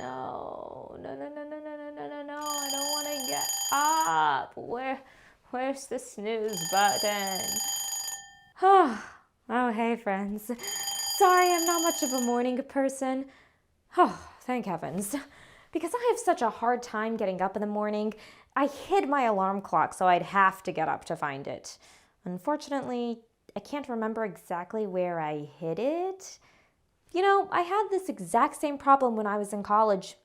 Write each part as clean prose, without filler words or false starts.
no, no, no, no, no, no, no, no, no, no, I don't want to get up. Where's the snooze button? Oh, hey, friends. Sorry, I'm not much of a morning person. Oh, thank heavens. Because I have such a hard time getting up in the morning, I hid my alarm clock so I'd have to get up to find it. Unfortunately, I can't remember exactly where I hid it. You know, I had this exact same problem when I was in college.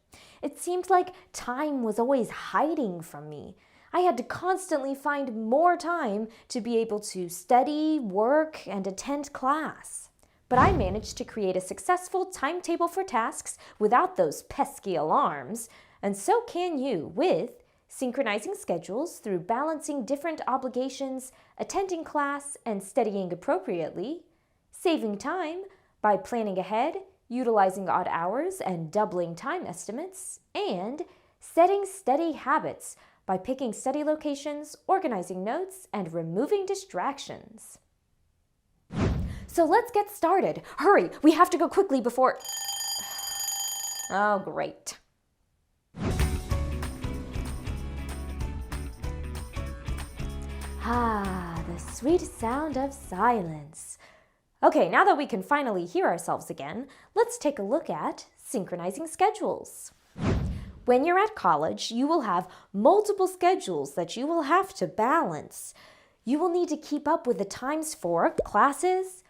It seemed like time was always hiding from me. I had to constantly find more time to be able to study, work, and attend class. But I managed to create a successful timetable for tasks without those pesky alarms, and so can you with synchronizing schedules through balancing different obligations, attending class, and studying appropriately, saving time by planning ahead, utilizing odd hours and doubling time estimates, and setting steady habits by picking study locations, organizing notes, and removing distractions. So let's get started. Hurry, we have to go quickly before... Oh, great. Ah, the sweet sound of silence. Okay, now that we can finally hear ourselves again, let's take a look at synchronizing schedules. When you're at college, you will have multiple schedules that you will have to balance. You will need to keep up with the times for classes,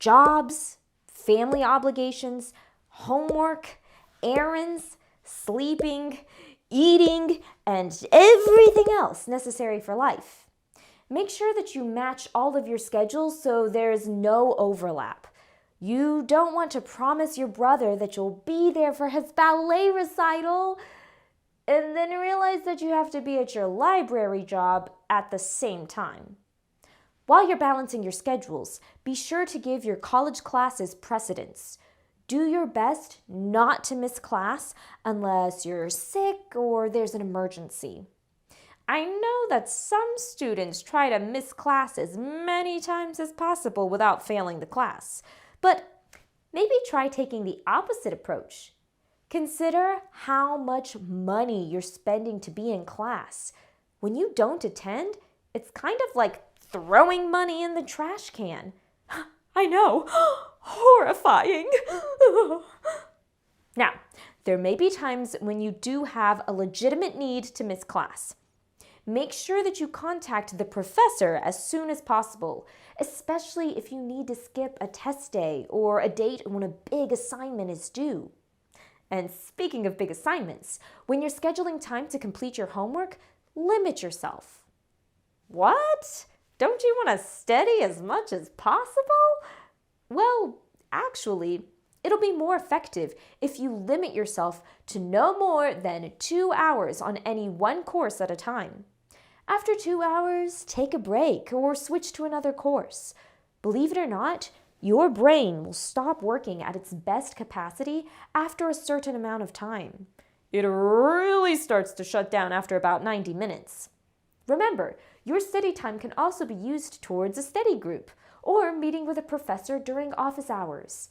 jobs, family obligations, homework, errands, sleeping, eating, and everything else necessary for life. Make sure that you match all of your schedules so there's no overlap. You don't want to promise your brother that you'll be there for his ballet recital and then realize that you have to be at your library job at the same time. While you're balancing your schedules, be sure to give your college classes precedence. Do your best not to miss class unless you're sick or there's an emergency. I know that some students try to miss class as many times as possible without failing the class, but maybe try taking the opposite approach. Consider how much money you're spending to be in class. When you don't attend, it's kind of like throwing money in the trash can. I know, horrifying. Now, there may be times when you do have a legitimate need to miss class. Make sure that you contact the professor as soon as possible, especially if you need to skip a test day or a date when a big assignment is due. And speaking of big assignments, when you're scheduling time to complete your homework, limit yourself. What? Don't you want to study as much as possible? Well, actually, it'll be more effective if you limit yourself to no more than 2 hours on any one course at a time. After 2 hours, take a break or switch to another course. Believe it or not, your brain will stop working at its best capacity after a certain amount of time. It really starts to shut down after about 90 minutes. Remember, your study time can also be used towards a study group or meeting with a professor during office hours.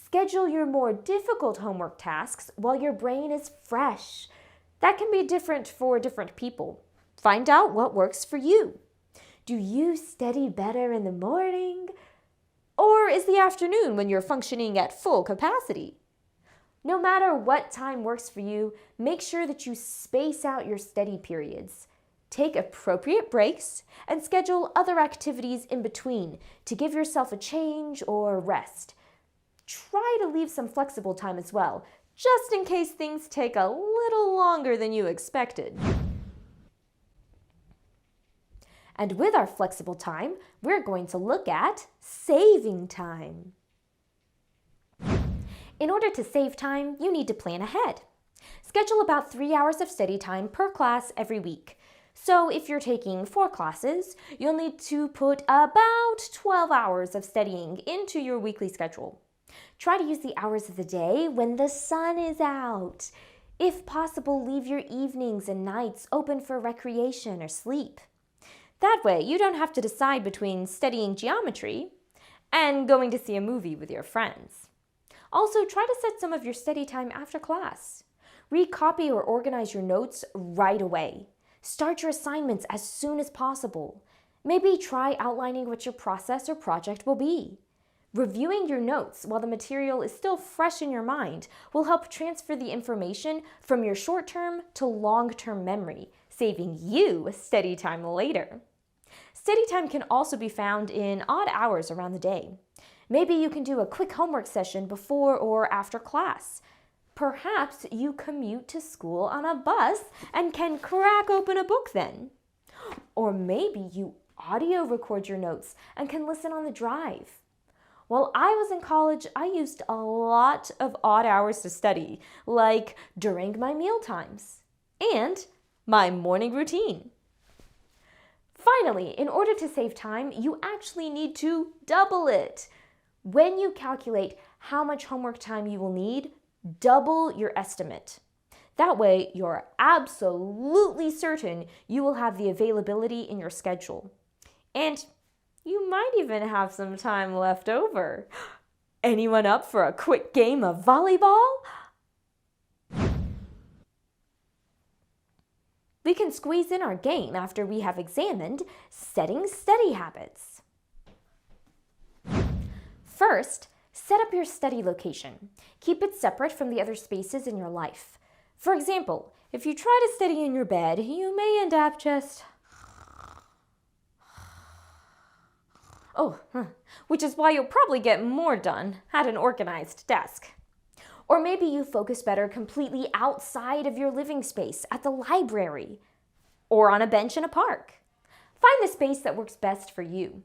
Schedule your more difficult homework tasks while your brain is fresh. That can be different for different people. Find out what works for you. Do you study better in the morning? Or is the afternoon when you're functioning at full capacity? No matter what time works for you, make sure that you space out your study periods. Take appropriate breaks and schedule other activities in between to give yourself a change or rest. Try to leave some flexible time as well, just in case things take a little longer than you expected. And with our flexible time, we're going to look at saving time. In order to save time, you need to plan ahead. Schedule about 3 hours of study time per class every week. So if you're taking 4 classes, you'll need to put about 12 hours of studying into your weekly schedule. Try to use the hours of the day when the sun is out. If possible, leave your evenings and nights open for recreation or sleep. That way, you don't have to decide between studying geometry and going to see a movie with your friends. Also, try to set some of your study time after class. Recopy or organize your notes right away. Start your assignments as soon as possible. Maybe try outlining what your process or project will be. Reviewing your notes while the material is still fresh in your mind will help transfer the information from your short-term to long-term memory, saving you study time later. Study time can also be found in odd hours around the day. Maybe you can do a quick homework session before or after class. Perhaps you commute to school on a bus and can crack open a book then. Or maybe you audio record your notes and can listen on the drive. While I was in college, I used a lot of odd hours to study, like during my meal times and my morning routine. Finally, in order to save time, you actually need to double it. When you calculate how much homework time you will need, double your estimate. That way, you're absolutely certain you will have the availability in your schedule. And you might even have some time left over. Anyone up for a quick game of volleyball? We can squeeze in our game after we have examined setting study habits. First, set up your study location. Keep it separate from the other spaces in your life. For example, if you try to study in your bed, you may end up just... which is why you'll probably get more done at an organized desk. Or maybe you focus better completely outside of your living space at the library or on a bench in a park. Find the space that works best for you.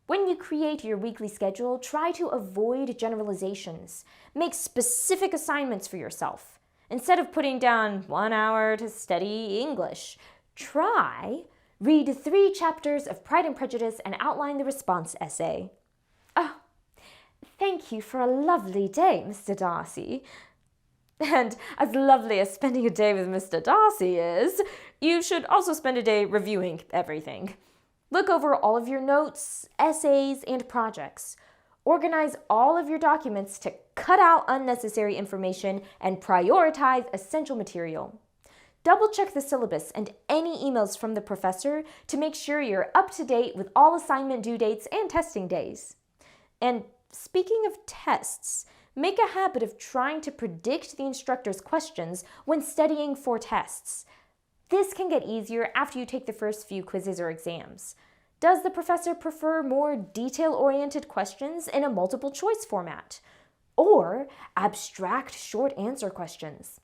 When you create your weekly schedule, try to avoid generalizations. Make specific assignments for yourself. Instead of putting down 1 hour to study English, read 3 chapters of Pride and Prejudice and outline the response essay. Oh, thank you for a lovely day, Mr. Darcy. And as lovely as spending a day with Mr. Darcy is, you should also spend a day reviewing everything. Look over all of your notes, essays, and projects. Organize all of your documents to cut out unnecessary information and prioritize essential material. Double-check the syllabus and any emails from the professor to make sure you're up to date with all assignment due dates and testing days. And speaking of tests, make a habit of trying to predict the instructor's questions when studying for tests. This can get easier after you take the first few quizzes or exams. Does the professor prefer more detail-oriented questions in a multiple choice format? Or abstract short answer questions?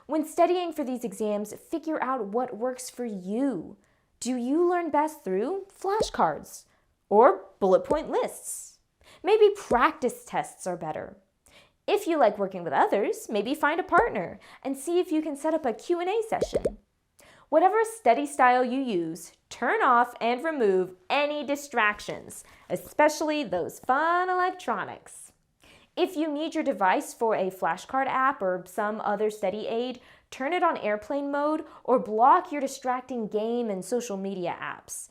When studying for these exams, figure out what works for you. Do you learn best through flashcards or bullet point lists? Maybe practice tests are better. If you like working with others, maybe find a partner and see if you can set up a Q&A session. Whatever study style you use, turn off and remove any distractions, especially those fun electronics. If you need your device for a flashcard app or some other study aid, turn it on airplane mode or block your distracting game and social media apps.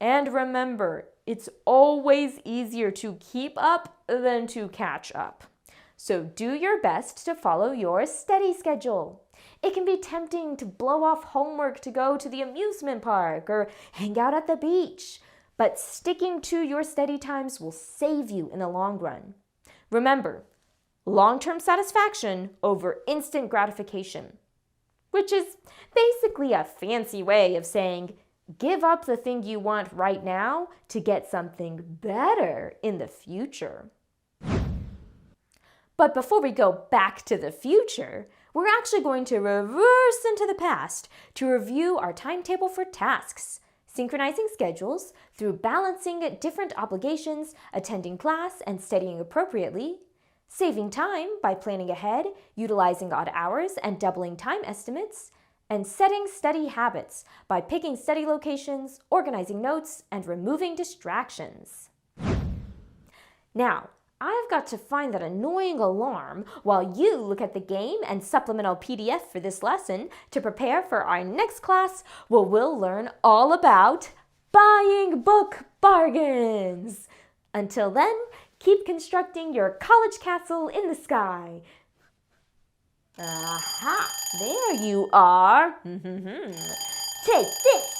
And remember, it's always easier to keep up than to catch up. So do your best to follow your study schedule. It can be tempting to blow off homework to go to the amusement park or hang out at the beach, but sticking to your study times will save you in the long run. Remember, long-term satisfaction over instant gratification, which is basically a fancy way of saying give up the thing you want right now to get something better in the future. But before we go back to the future, we're actually going to reverse into the past to review our timetable for tasks, synchronizing schedules through balancing different obligations, attending class and studying appropriately, saving time by planning ahead, utilizing odd hours and doubling time estimates, and setting study habits by picking study locations, organizing notes, and removing distractions. Now, I've got to find that annoying alarm while you look at the game and supplemental PDF for this lesson to prepare for our next class where we'll learn all about buying book bargains. Until then, Keep constructing your college castle in the sky. Aha! There you are. Take this!